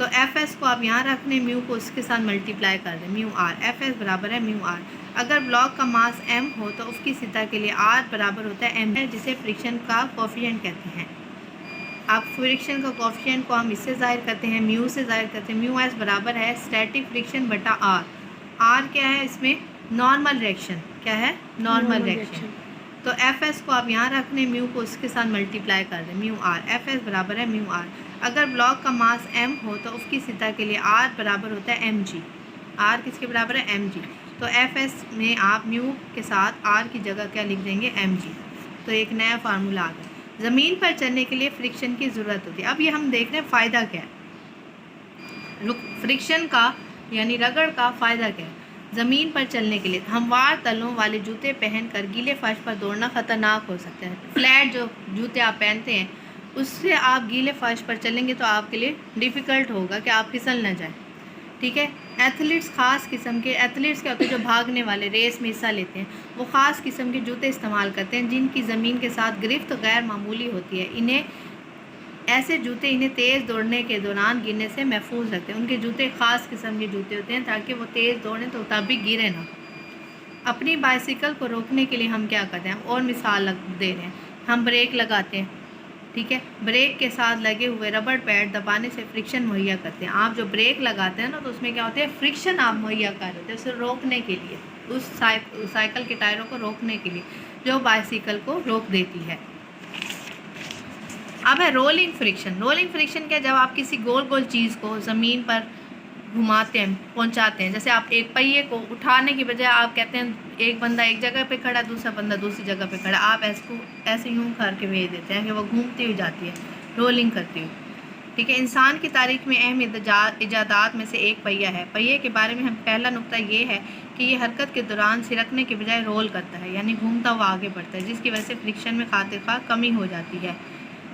تو F S کو آپ یہاں رکھنے، میو کو اس کے ساتھ ملٹیپلائی کر دیں، میو آر، ایف ایس برابر ہے میو آر۔ اگر بلاک کا ماس ایم ہو تو اس کی سطح کے لیے آر برابر ہوتا ہے ایم، جسے فرکشن کا کوفیشینٹ کہتے ہیں۔ اب فرکشن کا کوفیشینٹ کو ہم اس سے ظاہر کرتے ہیں، میو سے ظاہر کرتے ہیں، میو ایس برابر ہے اسٹیٹک فرکشن بٹا آر۔ آر کیا ہے اس میں؟ نارمل ریئیکشن، کیا ہے؟ Normal reaction. تو ایف ایس کو آپ یہاں رکھنے، میو کو اس کے ساتھ ملٹیپلائی کر دیں، میو آر، ایف ایس برابر ہے میو آر۔ اگر بلاک کا ماس ایم ہو تو اس کی سطح کے لیے آر برابر ہوتا ہے ایم جی۔ آر کس کے برابر ہے؟ M G. تو ایف ایس میں آپ میو کے ساتھ آر کی جگہ کیا لکھ دیں گے؟ M G. تو ایک نیا فارمولا آ گیا۔ زمین پر چلنے کے لیے فرکشن کی ضرورت ہوتی ہے۔ اب یہ ہم دیکھ رہے ہیں فائدہ کیا ہے فرکشن کا، یعنی رگڑ کا فائدہ کیا ہے؟ زمین پر چلنے کے لیے ہموار تلوں والے جوتے پہن کر گیلے فرش پر دوڑنا خطرناک ہو سکتا ہے۔ فلیٹ جو جوتے آپ پہنتے ہیں اس سے آپ گیلے فرش پر چلیں گے تو آپ کے لیے ڈیفیکلٹ ہوگا کہ آپ پھسل نہ جائیں، ٹھیک ہے۔ ایتھلیٹس خاص قسم کے، ایتھلیٹس کیا ہوتے ہیں جو بھاگنے والے ریس میں حصہ لیتے ہیں، وہ خاص قسم کے جوتے استعمال کرتے ہیں جن کی زمین کے ساتھ گرفت غیر معمولی ہوتی ہے۔ ایسے جوتے انہیں تیز دوڑنے کے دوران گرنے سے محفوظ رکھتے ہیں۔ ان کے جوتے خاص قسم کے جوتے ہوتے ہیں تاکہ وہ تیز دوڑیں تو تب بھی گرے نہ۔ اپنی بائسیکل کو روکنے کے لیے ہم کیا کرتے ہیں؟ اور مثال دے رہے ہیں، ہم بریک لگاتے ہیں، ٹھیک ہے۔ بریک کے ساتھ لگے ہوئے ربڑ پیڈ دبانے سے فرکشن مہیا کرتے ہیں۔ آپ جو بریک لگاتے ہیں نا تو اس میں کیا ہوتے ہیں؟ فرکشن آپ مہیا کر رہے ہوتے ہیں اسے روکنے کے لیے، اس سائیکل کے ٹائروں کو روکنے کے لیے، جو بائسیکل کو روک دیتی ہے۔ اب ہے رولنگ فرکشن۔ رولنگ فرکشن کیا؟ جب آپ کسی گول گول چیز کو زمین پر گھماتے ہیں، پہنچاتے ہیں، جیسے آپ ایک پہیے کو اٹھانے کی بجائے آپ کہتے ہیں ایک بندہ ایک جگہ پہ کھڑا ہے، دوسرا بندہ دوسری جگہ پہ کھڑا ہے، آپ ایسے یوں کر کے بھیج دیتے ہیں کہ وہ گھومتی ہوئی جاتی ہے، رولنگ کرتی ہوئی، ٹھیک ہے۔ انسان کی تاریخ میں اہم ایجادات میں سے ایک پہیہ ہے۔ پہیے کے بارے میں ہم پہلا نقطہ یہ ہے کہ یہ حرکت کے دوران سرکنے کے بجائے رول کرتا ہے، یعنی گھومتا ہوا آگے بڑھتا ہے، جس کی وجہ سے فرکشن میں خاطر خواہ کمی ہو جاتی ہے۔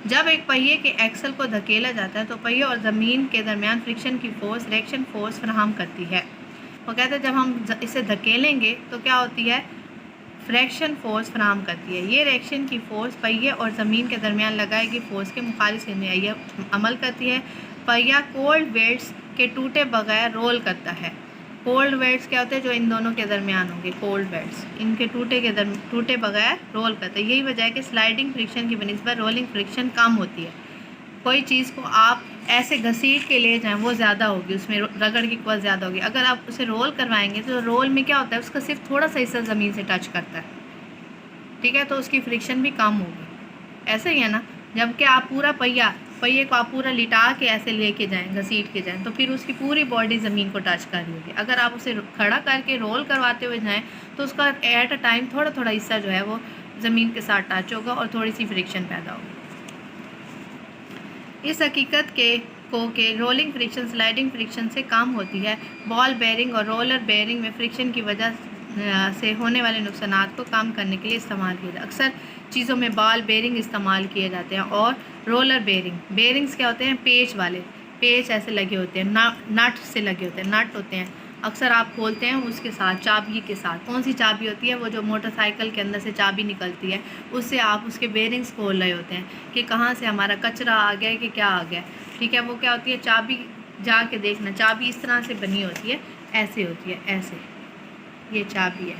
جب ایک پہیے کے ایکسل کو دھکیلا جاتا ہے تو پہیے اور زمین کے درمیان فرکشن کی فورس ریئیکشن فورس فراہم کرتی ہے۔ وہ کہتے ہیں جب ہم اسے دھکیلیں گے تو کیا ہوتی ہے؟ فریکشن فورس فراہم کرتی ہے۔ یہ ریئیکشن کی فورس پہیے اور زمین کے درمیان لگائے گی فورس کے مخالف سے عمل کرتی ہے۔ پہیہ کولڈ ویٹس کے ٹوٹے بغیر رول کرتا ہے۔ کولڈ ویٹس کیا ہوتے ہیں؟ جو ان دونوں کے درمیان ہوں گے، کولڈ ویٹس ان کے ٹوٹے بغیر رول کرتے ہیں۔ یہی وجہ ہے کہ سلائڈنگ فرکشن کی بنسبت رولنگ فرکشن کم ہوتی ہے۔ کوئی چیز کو آپ ایسے گھسیٹ کے لے جائیں وہ زیادہ ہوگی، اس میں رگڑ کی قوت زیادہ ہوگی۔ اگر آپ اسے رول کروائیں گے تو رول میں کیا ہوتا ہے؟ اس کا صرف تھوڑا سا حصہ زمین سے ٹچ کرتا ہے، ٹھیک ہے، تو اس کی فرکشن بھی کم ہوگی۔ ایسے ہی ہے نا، جبکہ آپ پورا پہیے کو آپ پورا لٹا کے ایسے لے کے جائیں، گھسیٹ کے جائیں، تو پھر اس کی پوری باڈی زمین کو ٹچ کر رہی ہوگی۔ اگر آپ اسے کھڑا کر کے رول کرواتے ہوئے جائیں تو اس کا ایٹ اے ٹائم تھوڑا تھوڑا حصہ جو ہے وہ زمین کے ساتھ ٹچ ہوگا اور تھوڑی سی فرکشن پیدا ہوگی۔ اس حقیقت کہ رولنگ فرکشن سلائڈنگ فرکشن سے کم ہوتی ہے۔ بال بیئرنگ اور رولر بیئرنگ میں فرکشن کی وجہ سے ہونے والے نقصانات کو کم کرنے کے لیے استعمال کیا جاتا ہے۔ اکثر چیزوں میں بال بیئرنگ استعمال کیے جاتے ہیں اور رولر بیئرنگس کیا ہوتے ہیں؟ پیچ والے، پیچ ایسے لگے ہوتے ہیں، نٹ سے لگے ہوتے ہیں، نٹ ہوتے ہیں، اکثر آپ کھولتے ہیں اس کے ساتھ چابی کے ساتھ۔ کون سی چابی ہوتی ہے؟ وہ جو موٹر سائیکل کے اندر سے چابی نکلتی ہے، اس سے آپ اس کے بیئرنگس کھول رہے ہوتے ہیں کہ کہاں سے ہمارا کچرا آ گیا ہے کہ کیا آ گیا ہے، ٹھیک ہے۔ وہ کیا ہوتی ہے؟ چابی جا کے دیکھنا، چابی اس طرح سے بنی ہوتی ہے، ایسے ہوتی ہے، ایسے، یہ چابی ہے،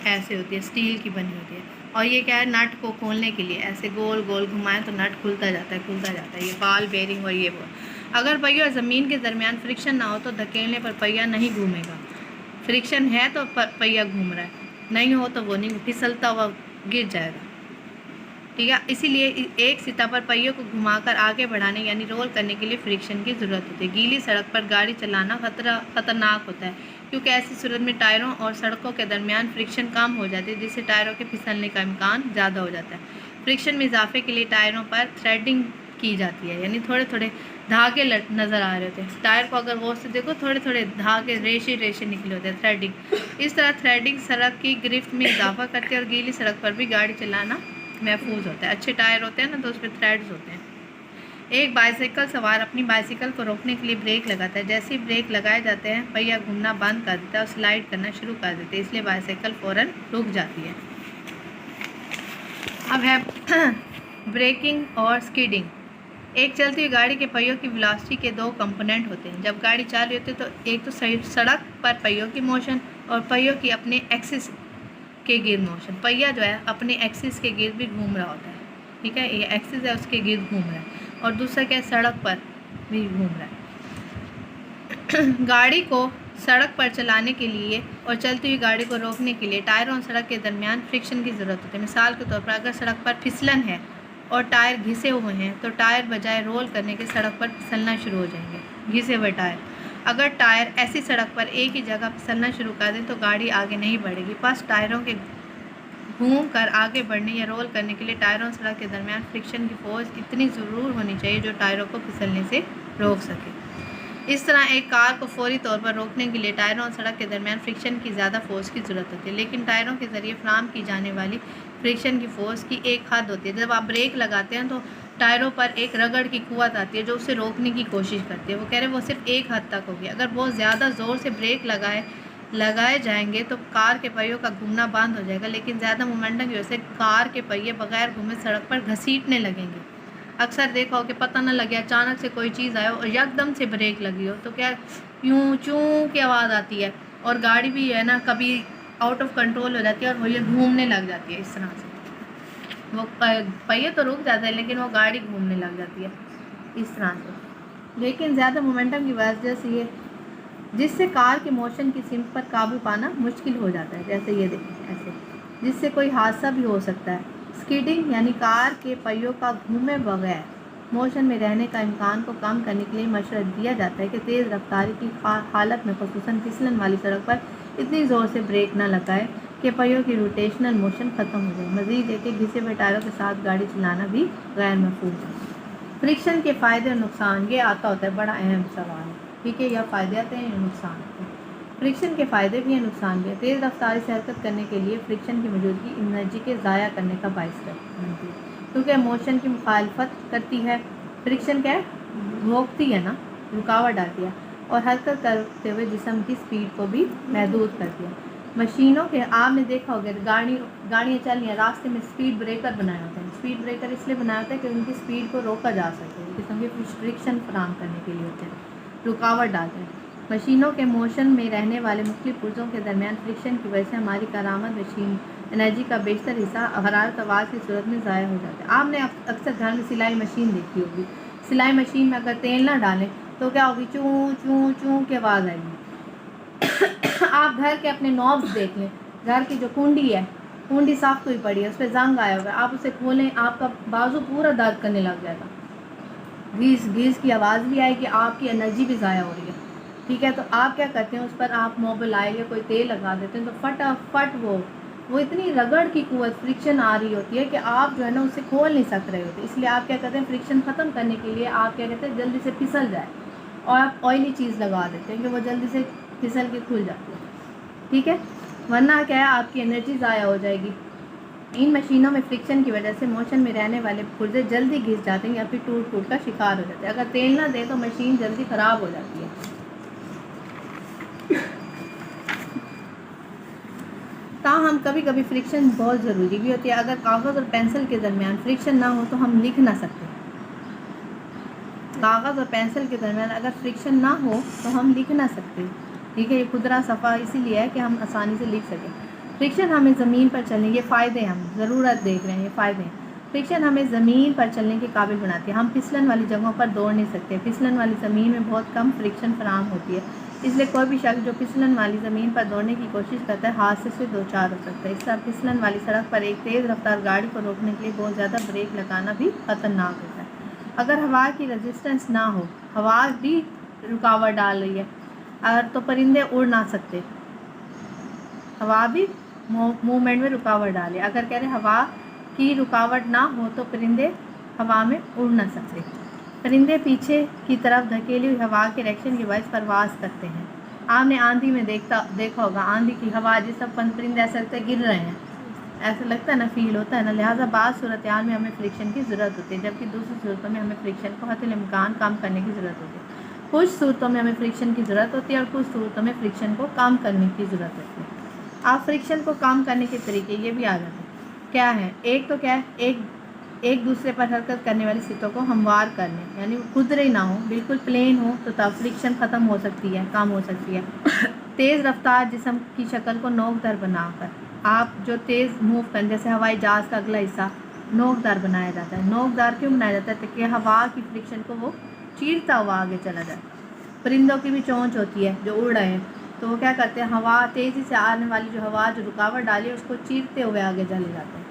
ایسے ہوتی ہے، اسٹیل کی بنی ہوتی ہے، اور یہ کیا ہے؟ نٹ کو کھولنے کے لیے ایسے گول گول گھمائیں تو نٹ کھلتا جاتا ہے، کھلتا جاتا ہے۔ یہ بال بیئرنگ اور یہ وہ۔ اگر پہیے اور زمین کے درمیان فرکشن نہ ہو تو دھکیلنے پر پہیہ نہیں گھومے گا۔ فرکشن ہے تو پہیہ گھوم رہا ہے، نہیں ہو تو وہ نہیں، پھسلتا ہوا گر جائے گا، ٹھیک ہے۔ اسی لیے ایک سطح پر پہیے کو گھما کر آگے بڑھانے یعنی رول کرنے کے لیے فرکشن کی ضرورت ہوتی ہے۔ گیلی سڑک پر گاڑی چلانا خطرناک ہوتا ہے کیونکہ ایسی صورت میں ٹائروں اور سڑکوں کے درمیان فرکشن کم ہو جاتی ہے، جس سے ٹائروں کے پھسلنے کا امکان زیادہ ہو جاتا ہے۔ فرکشن میں اضافے کے لیے ٹائروں پر تھریڈنگ کی جاتی ہے، یعنی تھوڑے تھوڑے دھاگے نظر آ رہے ہوتے ہیں۔ ٹائر کو اگر غور سے دیکھو تھوڑے تھوڑے دھاگے ریشے نکلے ہوتے ہیں، تھریڈنگ۔ اس طرح تھریڈنگ سڑک کی گرفت میں اضافہ کرتی ہے اور گیلی سڑک پر بھی گاڑی چلانا محفوظ ہوتا ہے۔ اچھے ٹائر ہوتے ہیں نا تو اس پہ تھریڈز ہوتے ہیں۔ ایک بائسیکل سوار اپنی بائسیکل کو روکنے کے لیے بریک لگاتا ہے۔ جیسے ہی بریک لگائے جاتے ہیں پہیہ گھومنا بند کر دیتا ہے اور سلائڈ کرنا شروع کر دیتے ہیں، اس لیے بائسیکل فوراً رک جاتی ہے۔ اب ہے بریکنگ اور سکیڈنگ۔ ایک چلتی ہوئی گاڑی کے پہیوں کی ویلاسٹی کے دو کمپوننٹ ہوتے ہیں. جب گاڑی چال رہی ہوتی ہے تو ایک تو سڑک پر پہیوں کی موشن اور پہیوں کی اپنے ایکسس کے گرد موشن. پہیا جو ہے اپنے ایکسس کے گرد بھی گھوم رہا ہوتا ہے. ٹھیک ہے, یہ ایکسس ہے, اس کے گرد گھوم رہا ہے. اور دوسرا کیا ہے, سڑک پر بھی گھوم رہا ہے. گاڑی کو سڑک پر چلانے کے لیے اور چلتی ہوئی گاڑی کو روکنے کے لیے ٹائروں اور سڑک کے درمیان فرکشن کی ضرورت ہوتی ہے. مثال کے طور پر اگر سڑک پر پھسلن ہے اور ٹائر گھسے ہوئے ہیں تو ٹائر بجائے رول کرنے کے سڑک پر پھسلنا شروع ہو جائیں گے. گھسے ہوئے ٹائر, اگر ٹائر ایسی سڑک پر ایک ہی جگہ پھسلنا شروع کر دیں تو گاڑی آگے نہیں بڑھے گی. بس ٹائروں کے گھوم کر آگے بڑھنے یا رول کرنے کے لیے ٹائروں اور سڑک کے درمیان فرکشن کی فورس اتنی ضرور ہونی چاہیے جو ٹائروں کو پھسلنے سے روک سکے. اس طرح ایک کار کو فوری طور پر روکنے کے لیے ٹائروں اور سڑک کے درمیان فرکشن کی زیادہ فورس کی ضرورت ہوتی ہے. لیکن ٹائروں کے ذریعے فراہم کی جانے والی فرکشن کی فورس کی ایک حد ہوتی ہے. جب آپ بریک لگاتے ہیں تو ٹائروں پر ایک رگڑ کی قوت آتی ہے جو اسے روکنے کی کوشش کرتی ہے. وہ کہہ رہے ہیں وہ صرف ایک حد تک ہوگی. اگر بہت زیادہ زور سے بریک لگائے جائیں گے تو کار کے پہیوں کا گھومنا بند ہو جائے گا. لیکن زیادہ مومنٹم کی وجہ سے کار کے پہیے بغیر گھومے سڑک پر گھسیٹنے لگیں گے. اکثر دیکھا ہو کہ پتہ نہ لگے اچانک سے کوئی چیز آئے اور یکدم سے بریک لگی ہو تو کیا یوں چوں کی آواز آتی ہے اور گاڑی بھی ہے نا کبھی آؤٹ آف کنٹرول ہو جاتی ہے اور وہ یہ گھومنے لگ جاتی ہے. اس طرح سے وہ پہیے تو رک جاتا ہے لیکن وہ گاڑی گھومنے لگ جاتی ہے اس طرح سے. لیکن زیادہ مومنٹم کی وجہ سے یہ جس سے کار کی موشن کی سمت پر قابو پانا مشکل ہو جاتا ہے. جیسے یہ دیکھیں ایسے, جس سے کوئی حادثہ بھی ہو سکتا ہے. اسکیڈنگ یعنی کار کے پہیوں کا گھومے بغیر موشن میں رہنے کا امکان کو کم کرنے کے لیے مشورہ دیا جاتا ہے کہ تیز رفتاری کی حالت میں خصوصاً پھسلن والی سڑک پر اتنی زور سے بریک نہ لگائے کہ پہیوں کی روٹیشنل موشن ختم ہو جائے. مزید ہے کہ گھسے ہوئے ٹائروں کے ساتھ گاڑی چلانا بھی غیر محفوظ ہے. فرکشن کے فائدے اور نقصان, یہ آتا ہوتا ہے بڑا اہم سوال. ٹھیک ہے, یا فائدے آتے ہیں یا نقصان آتے ہیں. فرکشن کے فائدے بھی ہیں, نقصان بھی ہے. تیز رفتاری سے حرکت کرنے کے لیے فرکشن کی موجودگی انرجی کے ضائع کرنے کا باعث بنتی ہے کیونکہ موشن کی مخالفت کرتی ہے. فرکشن کیا ہے, روکتی ہے نا, رکاوٹ ڈالتی ہے اور حرکت کرتے ہوئے جسم کی سپیڈ کو بھی محدود کرتی ہے. مشینوں کے آپ نے دیکھا ہوگا گاڑیاں چل رہی ہیں راستے میں سپیڈ بریکر بنائے ہوتے ہیں. سپیڈ بریکر اس لیے بنایا ہوتا ہے کہ ان کی سپیڈ کو روکا جا سکے. جسم کی فرکشن فراہم کرنے کے لیے ہوتے ہیں, رکاوٹ ڈالتے ہیں. مشینوں کے موشن میں رہنے والے مختلف پرزوں کے درمیان فرکشن کی وجہ سے ہماری کارآمد مشین انرجی کا بیشتر حصہ حرارت آواز کی صورت میں ضائع ہو جاتا ہے. آپ نے اکثر گھر میں سلائی مشین دیکھی ہوگی. سلائی مشین میں اگر تیل نہ ڈالیں تو کیا ہوگی, چوں چوں چوں کی آواز آئے گی. آپ گھر کے اپنے نوبس دیکھ لیں, گھر کی جو کنڈی ہے, کنڈی صاف ہوئی پڑی ہے, اس پہ زنگ آیا ہوا ہے, آپ اسے کھولیں آپ کا بازو پورا درد کرنے لگ جائے گا. گھیس کی آواز بھی آئے گی, آپ کی انرجی بھی ضائع ہو رہی ہے. ٹھیک ہے, تو آپ کیا کرتے ہیں, اس پر آپ موبل آئل یا کوئی تیل لگا دیتے ہیں تو فٹافٹ وہ اتنی رگڑ کی قوت فرکشن آ رہی ہوتی ہے کہ آپ جو ہے نا اسے کھول نہیں سک رہے ہوتے. اس لیے آپ کیا کرتے ہیں, فرکشن ختم کرنے کے لیے آپ کیا کہتے ہیں جلدی سے پھسل جائے اور آپ آئلی چیز لگا دیتے ہیں کہ وہ جلدی سے پھسل کے کھل جاتی ہے. ٹھیک ہے, ورنہ کیا ہے آپ کی انرجی ضائع ہو جائے گی. ان مشینوں میں فرکشن کی وجہ سے موشن میں رہنے والے پرزے جلدی گھس جاتے ہیں یا پھر ٹوٹ کا شکار ہو جاتے ہیں. اگر تیل نہ دے تو مشین جلدی خراب ہو جاتی ہے. تاہم کبھی کبھی فرکشن بہت ضروری بھی ہوتی ہے. اگر کاغذ اور پینسل کے درمیان فرکشن نہ ہو تو ہم لکھ نہ سکتے. کاغذ اور پینسل کے درمیان اگر فرکشن نہ ہو تو ہم لکھ نہ سکتے. ٹھیک ہے, یہ خودرا صفحہ اسی لیے ہے کہ ہم آسانی سے لکھ سکیں. فرکشن ہمیں زمین پر چلنے, یہ فائدے ہم ضرورت دیکھ رہے ہیں, یہ فائدے ہیں. فرکشن ہمیں زمین پر چلنے کے قابل بناتی ہے. ہم پھسلن والی جگہوں پر دوڑ نہیں سکتے. پھسلن والی زمین میں بہت کم فرکشن فراہم ہوتی ہے, اس لیے کوئی بھی شخص جو پھسلن والی زمین پر دوڑنے کی کوشش کرتا ہے حادثے سے دوچار ہو سکتا ہے. اس طرح پھسلن والی سڑک پر ایک تیز رفتار گاڑی کو روکنے کے لیے بہت زیادہ بریک لگانا بھی خطرناک ہوتا ہے. اگر ہوا کی رزسٹنس نہ ہو, ہوا بھی رکاوٹ ڈال رہی ہے تو پرندے اڑ نہ سکتے. ہوا بھی موومنٹ میں رکاوٹ ڈالے. اگر کہہ رہے ہوا کی رکاوٹ نہ ہو تو پرندے ہوا میں اڑ نہ سکتے. پرندے پیچھے کی طرف دھکیلی ہوئی ہوا کے ڈائریکشن کے باعث پرواز کرتے ہیں. آپ نے آندھی میں دیکھا ہوگا, آندھی کی ہوا جس سب پرندے ایسا لگتا ہے گر رہے ہیں, ایسا لگتا ہے نا, فیل ہوتا ہے نا. لہٰذا بعض صورتحال میں ہمیں فرکشن کی ضرورت ہوتی ہے جبکہ دوسری صورتوں میں ہمیں فرکشن کو حتی الامکان کم کرنے کی ضرورت ہوتی ہے. کچھ صورتوں میں ہمیں فرکشن کی ضرورت ہوتی ہے اور کچھ صورتوں میں فرکشن کو کم کرنے کی ضرورت ہوتی ہے. آپ فرکشن کو کم کرنے کے طریقے یہ بھی آ جاتے ہیں. کیا ہے, ایک تو کیا ہے, ایک ایک دوسرے پر حرکت کرنے والی سطحوں کو ہموار کر لیں، یعنی کھدرے نہ ہوں، بالکل پلین ہو تو تب فرکشن ختم ہو سکتی ہے، کم ہو سکتی ہے۔ تیز رفتار جسم کی شکل کو نوک در بنا کر آپ جو تیز موو کریں، جیسے ہوائی جہاز کا اگلا حصہ نوک دار بنایا جاتا ہے۔ نوک دار کیوں بنایا جاتا ہے؟ تاکہ ہوا کی فرکشن کو وہ چیرتا ہوا آگے چلا جائے۔ پرندوں کی بھی چونچ ہوتی ہے جو اڑ رہے ہیں، تو وہ کیا کرتے ہیں، ہوا تیزی سے آنے والی جو ہوا جو رکاوٹ ڈالی ہے اس کو چیرتے ہوئے آگے چلے جاتے ہیں،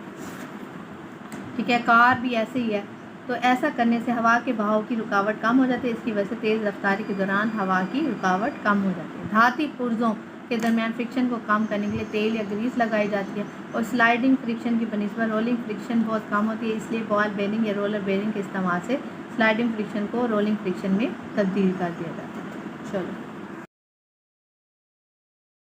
ٹھیک ہے۔ کار بھی ایسے ہی ہے، تو ایسا کرنے سے ہوا کے بہاؤ کی رکاوٹ کم ہو جاتی ہے، اس کی وجہ سے تیز رفتاری کے دوران ہوا کی رکاوٹ کم ہو جاتی ہے۔ دھاتی پرزوں کے درمیان فرکشن کو کم کرنے کے لیے تیل یا گریس لگائی جاتی ہے، اور سلائڈنگ فرکشن کی بنسبت رولنگ فرکشن بہت کم ہوتی ہے، اس لیے بال بیرنگ یا رولر بیرنگ کے استعمال سے سلائڈنگ فرکشن کو رولنگ فرکشن میں تبدیل کر دیا جاتا ہے۔ چلو